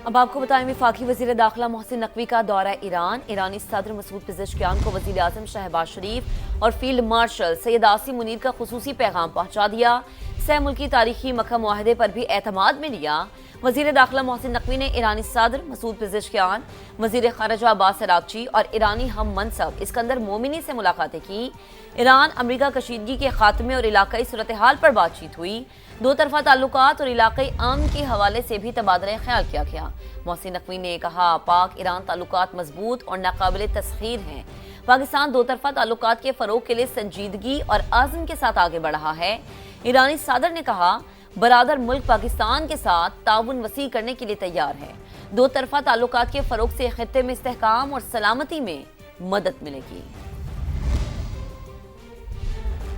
अब आपको बताएं, वफाकी वज़ीर दाखिला मोहसिन नकवी का दौरा ईरान। ईरानी सदर मसूद पेज़ेश्कियान को वज़ीर आज़म शहबाज शरीफ और फील्ड मार्शल सैयद आसिम मुनीर का खुसूसी पैगाम पहुँचा दिया। सह मुल्की तारीखी मक्का मुआहदे पर भी एतमाद में लिया। वज़ीर दाखिला मोहसिन नकवी ने ईरानी सदर मसूद पेज़ेश्कियान, वज़ीर ख़ारिजा अब्बास अरागची और ईरानी हम मनसब इस्कंदर मोमिनी से मुलाकातें की। ईरान अमरीका कशीदगी के खात्मे और इलाकाई सूरत हाल पर बातचीत हुई। दो तरफा ताल्लुकात और इलाकाई अमन के हवाले से भी तबादला ख्याल किया गया। मोहसिन नकवी ने कहा, पाक ईरान ताल्लुकात मजबूत और नाकाबिल तस्खीर हैं। पाकिस्तान दो तरफा ताल्लुकात के फ़रोग के लिए संजीदगी और आज़म के साथ आगे बढ़ रहा है। ईरानी सदर ने कहा, बरादर मुल्क पाकिस्तान के साथ ताउन वसी करने के लिए तैयार है। दो तरफा ताल्लुकात के फ़रोग से खित्ते में इस्तेहकाम और सलामती में मदद मिलेगी।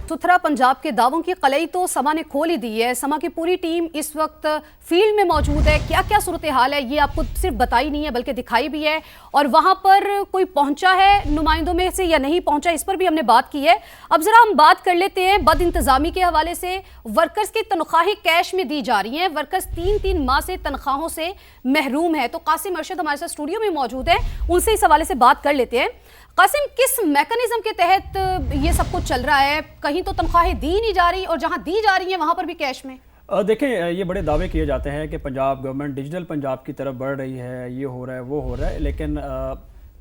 सुथरा पंजाब के दावों की कलई तो समा ने खोल ही दी है। समा की पूरी टीम इस वक्त फील्ड में मौजूद है। क्या क्या सूरत हाल है ये आपको सिर्फ बताई नहीं है बल्कि दिखाई भी है, और वहां पर कोई पहुंचा है नुमाइंदों में से या नहीं पहुंचा, इस पर भी हमने बात की है। अब जरा हम बात कर लेते हैं बद इंतजामी के हवाले से। वर्कर्स की तनख्वाहें कैश में दी जा रही हैं। वर्कर्स 3-3 माह से तनख्वाहों से महरूम है। तो कासिम अरशद हमारे साथ स्टूडियो में मौजूद है, उनसे इस हवाले से बात कर लेते हैं। कासिम, किस मैकेनिज्म के तहत ये सब कुछ चल रहा है? कहीं तो तनख्वाहें दी नहीं जा रही और जहां दी जा रही हैं वहां पर भी कैश में। देखें, ये बड़े दावे किए जाते हैं कि पंजाब गवर्नमेंट डिजिटल पंजाब की तरफ बढ़ रही है, ये हो रहा है वो हो रहा है, लेकिन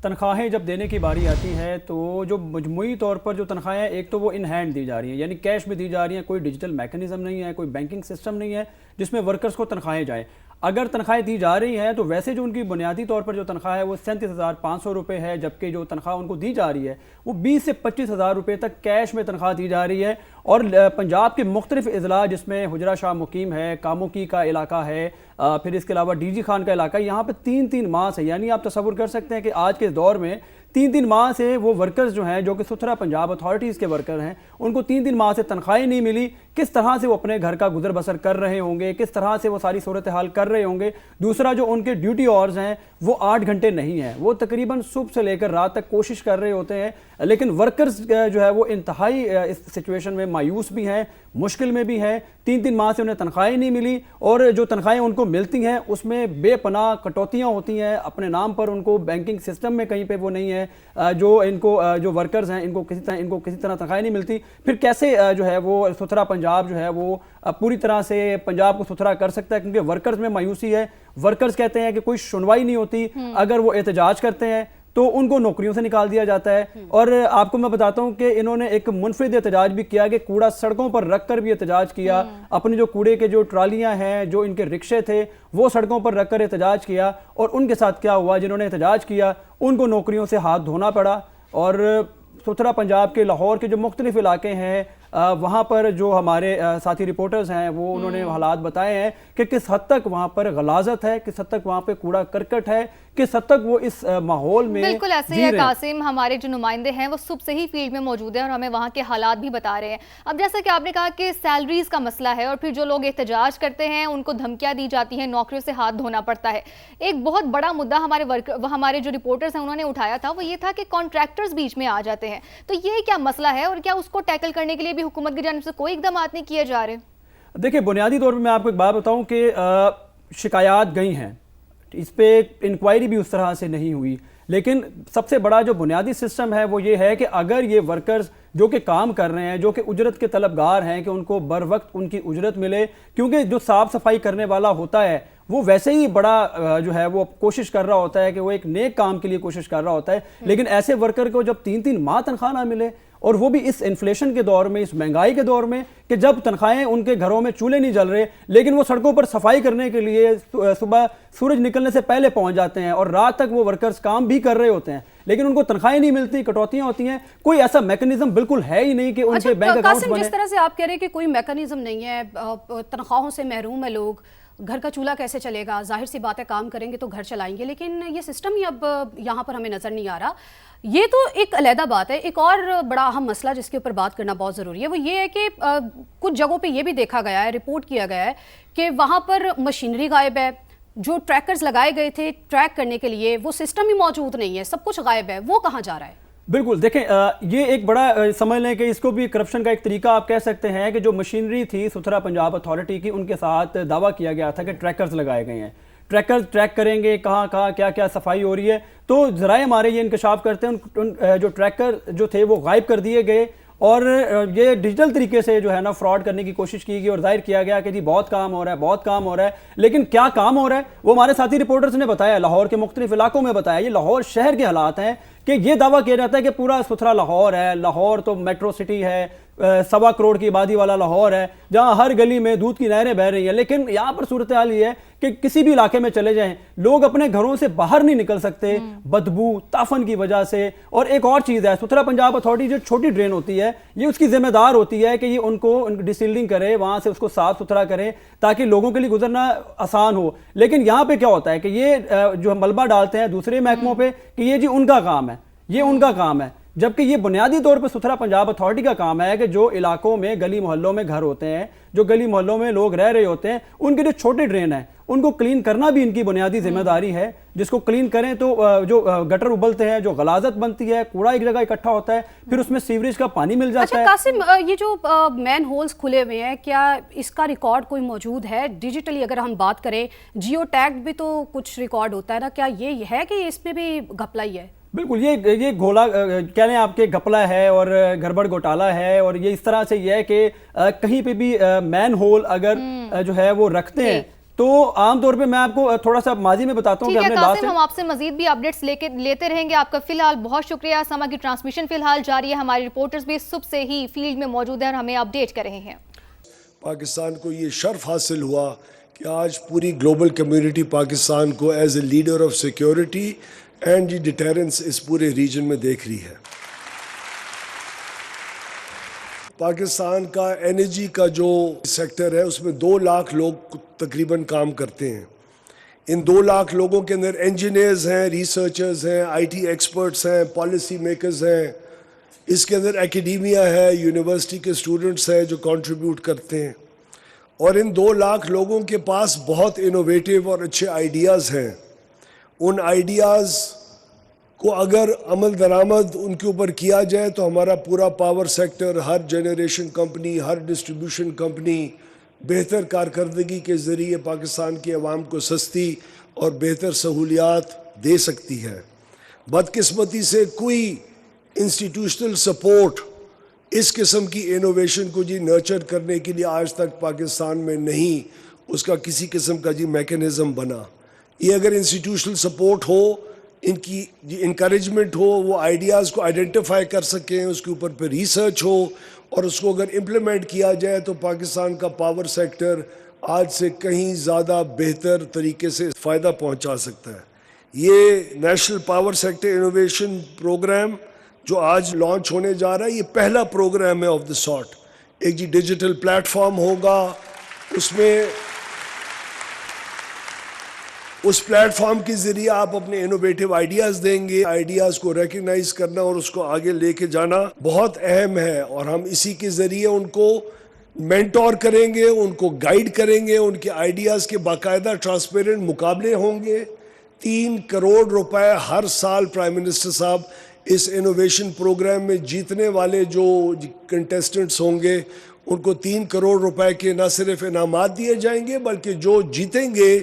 तनख्वाहें जब देने की बारी आती है तो जो मजमूई तौर पर जो तनख्वाहें एक तो वो इन हैंड दी जा रही हैं, यानी कैश में दी जा रही हैं। कोई डिजिटल मैकेनिज्म नहीं है, कोई बैंकिंग सिस्टम नहीं है जिसमें वर्कर्स को तनख्वाहें जाएँ। अगर तनख्वाहें दी जा रही हैं तो वैसे जो उनकी बुनियादी तौर पर जो तनख्वाह है वो 37,500 रुपये है, जबकि जो तनख्वाह उनको दी जा रही है वो 20 से 25,000 रुपये तक कैश में तनख्वाह दी जा रही है। और पंजाब के मुख्तलिफ अजला जिसमें हुजरा शाह मुकीम है, कामोकी का इलाका है, फिर इसके अलावा डीजी खान का इलाका है, यहाँ पर 3-3 माह से, यानी आप तसव्वुर कर सकते हैं कि आज के दौर में 3-3 माह से वो वर्कर्स जो हैं, जो कि सुथरा पंजाब अथॉरिटीज़ के वर्कर हैं, उनको 3-3 माह से तनख्वाहें नहीं मिली। किस तरह से वो अपने घर का गुजर बसर कर रहे होंगे, किस तरह से वो सारी सूरत हाल कर रहे होंगे। दूसरा, जो उनके ड्यूटी आवर्स हैं वो 8 घंटे नहीं हैं, वो तकरीबन सुबह से लेकर रात तक कोशिश कर रहे होते हैं, लेकिन वर्कर्स जो है वो इंतहाई इस सिचुएशन में मायूस भी हैं, मुश्किल में भी हैं। 3-3 माह से उन्हें तनख्वाहें नहीं मिली, और जो तनख्वाहें उनको मिलती हैं उसमें बेपनाह कटौतियाँ होती हैं अपने नाम पर। उनको बैंकिंग सिस्टम में कहीं पे वो नहीं है, जो वर्कर्स हैं इनको किसी तरह तनख्वाहें नहीं मिलती। फिर कैसे जो है वो सुथरा पंजाब जो है वो पूरी तरह से पंजाब को सुथरा कर सकता है, क्योंकि वर्कर्स में मायूसी है। वर्कर्स कहते हैं कि कोई सुनवाई नहीं होती, अगर वो एहतजाज करते हैं तो उनको नौकरियों से निकाल दिया जाता है। और आपको मैं बताता हूं कि इन्होंने एक मुनफरिद एहतजाज भी किया कि कूड़ा सड़कों पर रख कर भी एहतजाज किया। अपने जो कूड़े के जो ट्रालियां हैं, जो इनके रिक्शे थे, वो सड़कों पर रख कर एहतजाज किया। और उनके साथ क्या हुआ, जिन्होंने एहतजाज किया उनको नौकरियों से हाथ धोना पड़ा। और सुथरा पंजाब के लाहौर के जो मुख्तलिफ इलाके हैं वहाँ पर जो हमारे साथी रिपोर्टर्स हैं वो उन्होंने हालात बताए हैं कि किस हद तक वहाँ पर गलाजत है, किस हद तक वहाँ पे कूड़ा करकट है, किस हद तक वो इस माहौल में। बिल्कुल ऐसे ही है कासिम, हमारे जो नुमाइंदे हैं वो सुबह से ही फील्ड में मौजूद हैं और हमें वहाँ के हालात भी बता रहे हैं। अब जैसा कि आपने कहा कि सैलरीज का मसला है, और फिर जो लोग एहतजाज करते हैं उनको धमकियाँ दी जाती हैं, नौकरियों से हाथ धोना पड़ता है। एक बहुत बड़ा मुद्दा हमारे जो रिपोर्टर्स हैं उन्होंने उठाया था, वो ये था कि कॉन्ट्रैक्टर्स बीच में आ जाते हैं। तो ये क्या मसला है और क्या उसको टैकल करने के लिए भी हुकूमत की जानिब से कोई इकदाम नहीं किए जा रहे? देखिए, बुनियादी तौर पर मैं आपको एक बात बताऊं कि शिकायत गई हैं, इस पे इंक्वायरी भी उस तरह से नहीं हुई, लेकिन सबसे बड़ा जो बुनियादी सिस्टम है वो ये है कि अगर ये वर्कर्स जो कि काम कर रहे हैं, जो कि उजरत के तलबगार हैं, कि उनको बर वक्त उनकी उजरत मिले, क्योंकि जो साफ़ सफाई करने वाला होता है वो वैसे ही बड़ा जो है वो कोशिश कर रहा होता है कि वो एक नेक काम के लिए कोशिश कर रहा होता है। लेकिन ऐसे वर्कर को जब 3-3 माह तनख्वाह ना मिले, और वो भी इस इन्फ्लेशन के दौर में, इस महंगाई के दौर में, कि जब तनख्वाहें उनके घरों में चूल्हे नहीं जल रहे, लेकिन वो सड़कों पर सफाई करने के लिए सुबह सूरज निकलने से पहले पहुंच जाते हैं और रात तक वो वर्कर्स काम भी कर रहे होते हैं, लेकिन उनको तनख्वाहें नहीं मिलती, कटौतियां होती हैं। कोई ऐसा मैकेनिज्म बिल्कुल है ही नहीं कि उनके बैंक अकाउंट्स बने। जिस तरह से आप कह रहे हैं कि कोई मैकेनिज्म नहीं है, तनख्वाहों से महरूम है लोग, घर का चूल्हा कैसे चलेगा? जाहिर सी बात है, काम करेंगे तो घर चलाएंगे, लेकिन ये सिस्टम ही अब यहाँ पर हमें नज़र नहीं आ रहा। ये तो एक अलहदा बात है। एक और बड़ा अहम मसला जिसके ऊपर बात करना बहुत ज़रूरी है वो ये है कि कुछ जगहों पे ये भी देखा गया है, रिपोर्ट किया गया है कि वहाँ पर मशीनरी गायब है, जो ट्रैकर्स लगाए गए थे ट्रैक करने के लिए वो सिस्टम ही मौजूद नहीं है, सब कुछ गायब है। वो कहाँ जा रहा है? बिल्कुल, देखें ये एक बड़ा समझ लें कि इसको भी करप्शन का एक तरीका आप कह सकते हैं कि जो मशीनरी थी सुथरा पंजाब अथॉरिटी की, उनके साथ दावा किया गया था कि ट्रैकर्स लगाए गए हैं। ٹریکر ٹریک کریں گے کہاں کہاں کیا کیا صفائی ہو رہی ہے. تو ذرائع ہمارے یہ انکشاف کرتے ہیں ان جو ٹریکر جو تھے وہ غائب کر دیے گئے اور یہ ڈیجیٹل طریقے سے جو ہے نا فراڈ کرنے کی کوشش کی گئی اور ظاہر کیا گیا کہ جی بہت کام ہو رہا ہے بہت کام ہو رہا ہے. لیکن کیا کام ہو رہا ہے وہ ہمارے ساتھی رپورٹرز نے بتایا, لاہور کے مختلف علاقوں میں بتایا. یہ لاہور شہر کے حالات ہیں کہ یہ دعویٰ کیا جاتا ہے کہ پورا ستھرا لاہور ہے. لاہور تو میٹرو سٹی ہے, 1.25 کروڑ کی آبادی والا لاہور ہے جہاں ہر گلی میں دودھ کی نہریں بہہ رہی ہیں. لیکن یہاں پر صورتحال یہ ہے کہ کسی بھی علاقے میں چلے جائیں لوگ اپنے گھروں سے باہر نہیں نکل سکتے بدبو تافن کی وجہ سے. اور ایک اور چیز ہے, ستھرا پنجاب اتھارٹی جو چھوٹی ڈرین ہوتی ہے یہ اس کی ذمہ دار ہوتی ہے کہ یہ ان کو ڈیسیلڈنگ کرے, وہاں سے اس کو صاف ستھرا کرے تاکہ لوگوں کے لیے گزرنا آسان ہو. لیکن یہاں پہ کیا ہوتا ہے کہ یہ جو ملبہ ڈالتے ہیں دوسرے محکموں پہ کہ یہ جی ان کا کام ہے, یہ ان کا کام ہے, جبکہ یہ بنیادی طور پہ ستھرا پنجاب اتھارٹی کا کام ہے کہ جو علاقوں میں گلی محلوں میں گھر ہوتے ہیں, جو گلی محلوں میں لوگ رہ رہے ہوتے ہیں, ان کے جو چھوٹے ڈرین ہیں ان کو کلین کرنا بھی ان کی بنیادی ذمہ داری ہے. جس کو کلین کریں تو جو گٹر ابلتے ہیں, جو غلاظت بنتی ہے, کوڑا ایک جگہ اکٹھا ہوتا ہے, پھر اس میں سیوریج کا پانی مل جاتا ہے. قاسم, یہ جو مین ہولز کھلے ہوئے ہیں کیا اس کا ریکارڈ کوئی موجود ہے ڈیجیٹلی؟ اگر ہم بات کریں جیو ٹیگ بھی تو کچھ ریکارڈ ہوتا ہے نا, کیا یہ ہے کہ اس میں بھی گھپلا ہی ہے؟ بالکل, یہ گھولا کہہ لیں آپ کے گھپلا ہے اور گڑبڑ گھوٹالا ہے. اور یہ اس طرح سے یہ ہے کہ کہیں پہ بھی مین ہول اگر جو ہے وہ رکھتے ہیں تو عام طور پہ میں آپ کو تھوڑا سا ماضی میں بتاتا ہوں کہ ہم نے قاسم, ہم آپ سے مزید بھی اپڈیٹس لیتے رہیں گے. آپ کا فی الحال بہت شکریہ. سما کی ٹرانسمیشن فی الحال جاری ہے, ہمارے رپورٹرز بھی صبح سے ہی فیلڈ میں موجود ہیں اور ہمیں اپڈیٹ کر رہے ہیں. پاکستان کو یہ شرف حاصل ہوا کہ آج پوری گلوبل کمیونٹی پاکستان کو as a leader of security and deterrence اس پورے ریجن میں دیکھ رہی ہے. پاکستان کا انرجی کا جو سیکٹر ہے اس میں 2 لاکھ لوگ تقریباً کام کرتے ہیں. ان 2 لاکھ لوگوں کے اندر انجینئرز ہیں, ریسرچرز ہیں, آئی ٹی ایکسپرٹس ہیں, پالیسی میکرز ہیں. اس کے اندر اکیڈیمیا ہے, یونیورسٹی کے اسٹوڈنٹس ہیں جو کنٹریبیوٹ کرتے ہیں. اور ان 2 لاکھ لوگوں کے پاس بہت انوویٹیو اور اچھے آئیڈیاز ہیں. ان آئیڈیاز کو اگر عمل درآمد ان کے اوپر کیا جائے تو ہمارا پورا پاور سیکٹر, ہر جنریشن کمپنی, ہر ڈسٹریبیوشن کمپنی بہتر کارکردگی کے ذریعے پاکستان کے عوام کو سستی اور بہتر سہولیات دے سکتی ہے. بدقسمتی سے کوئی انسٹیٹیوشنل سپورٹ اس قسم کی انوویشن کو نرچر کرنے کے لیے آج تک پاکستان میں نہیں اس کا کسی قسم کا میکینزم بنا. یہ اگر انسٹیٹیوشنل سپورٹ ہو, ان کی انکریجمنٹ ہو, وہ آئیڈیاز کو آئیڈینٹیفائی کر سکیں, اس کے اوپر پہ ریسرچ ہو اور اس کو اگر امپلیمنٹ کیا جائے تو پاکستان کا پاور سیکٹر آج سے کہیں زیادہ بہتر طریقے سے فائدہ پہنچا سکتا ہے. یہ national power sector innovation programme جو آج لانچ ہونے جا رہا ہے یہ پہلا پروگرام ہے آف دا سارٹ. ایک ڈیجیٹل پلیٹ فارم ہوگا, اس میں اس پلیٹ فارم کے ذریعے آپ اپنے انوویٹیو آئیڈیاز دیں گے. آئیڈیاز کو ریکگنائز کرنا اور اس کو آگے لے کے جانا بہت اہم ہے اور ہم اسی کے ذریعے ان کو مینٹور کریں گے, ان کو گائیڈ کریں گے. ان کے آئیڈیاز کے باقاعدہ ٹرانسپیرنٹ مقابلے ہوں گے. 3 کروڑ روپے ہر سال پرائم منسٹر صاحب اس انوویشن پروگرام میں جیتنے والے جو کنٹیسٹنٹس ہوں گے ان کو 3 کروڑ روپے کے نہ صرف انعامات دیے جائیں گے بلکہ جو جیتیں گے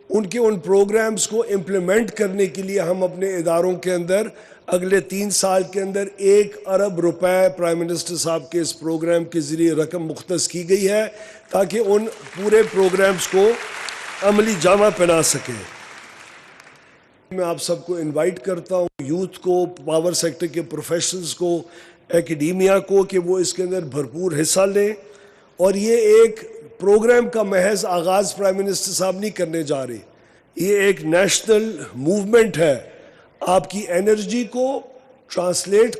ان کے ان پروگرامز کو امپلیمنٹ کرنے کے لیے ہم اپنے اداروں کے اندر اگلے 3 سال کے اندر 1 ارب روپے پرائم منسٹر صاحب کے اس پروگرام کے ذریعے رقم مختص کی گئی ہے تاکہ ان پورے پروگرامز کو عملی جامہ پہنا سکیں. میں آپ سب کو انوائٹ کرتا ہوں, یوتھ کو, پاور سیکٹر کے پروفیشنلز کو, اکیڈیمیا کو, کہ وہ اس کے اندر بھرپور حصہ لیں. اور یہ ایک پروگرام کا محض آغاز پرائم منسٹر صاحب نہیں کرنے جا رہے, یہ ایک نیشنل موومنٹ ہے. آپ کی انرجی کو ٹرانسلیٹ